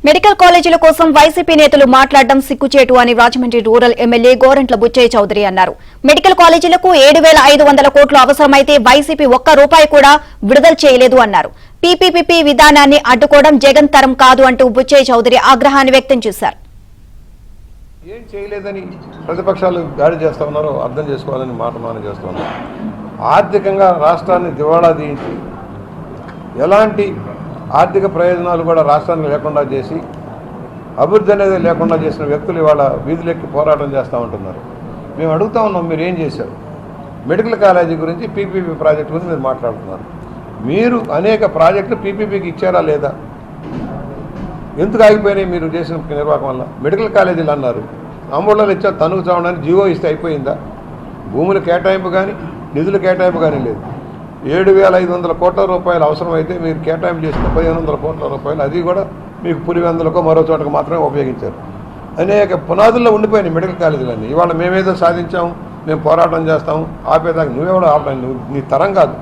Medical కాలేజీల కోసం YCP నేతలు మాట్లాడడం సిగ్గుచేటు అని రాజమండ్రి రూరల్ ఎమ్మెల్యే గోరంట్ల బుచ్చయ్య చౌదరి అన్నారు. మెడికల్ కాలేజీలకు 7,500 కోట్లు అవసరమైతే వైసీపీ ఒక్క రూపాయి కూడా విడుదల చేయలేదు అన్నారు. పీపీపీ విధానాన్ని అడ్డుకోవడం జగన్ తరం కాదు అంటూ బుచ్చయ్య చౌదరి ఆగ్రహాన్ని వ్యక్తం చేశారు. ఏం చేయలేదని ప్రతిపక్షాలు దాడి చేస్తా ఉన్నారో అర్థం చేసుకోవాలని మాట చేస్తున్నారు. ఆర్థికంగా రాష్ట్రాన్ని దివాళా తీయించి ఎలాంటి ఆర్థిక ప్రయోజనాలు కూడా రాష్ట్రానికి లేకుండా చేసి అభివృద్ధి అనేది లేకుండా చేసిన వ్యక్తులు ఇవాళ వీధులెక్కి పోరాటం చేస్తూ ఉంటున్నారు. మేము అడుగుతా ఉన్నాం, మీరు ఏం చేశారు? మెడికల్ కాలేజీ గురించి పీపీపీ ప్రాజెక్టు గురించి మీరు మాట్లాడుతున్నారు. మీరు అనేక ప్రాజెక్టులు పీపీపీకి ఇచ్చారా లేదా? ఎందుకు ఆగిపోయినాయి మీరు చేసిన నిర్వాహకం వల్ల? మెడికల్ కాలేజీలు అన్నారు, అమూళ్ళలు ఇచ్చా తనుగు చావడానికి జీవో ఇస్తే అయిపోయిందా? భూముల కేటాయింపు కానీ నిధుల కేటాయింపు కానీ లేదు. 7,500 కోట్ల రూపాయలు అవసరమైతే మీరు కేటాయింపు చేసిన 1,500 కోట్ల రూపాయలు అది కూడా మీకు పులివెందులకో మరో చోటకు మాత్రమే ఉపయోగించారు. అనేక పునాదుల్లో ఉండిపోయినాయి మెడికల్ కాలేజీలన్నీ. ఇవాళ మేమేదో సాధించాము, మేము పోరాటం చేస్తాము, ఆపేదాకా నువ్వెవడో ఆపడానికి నీ తరం కాదు.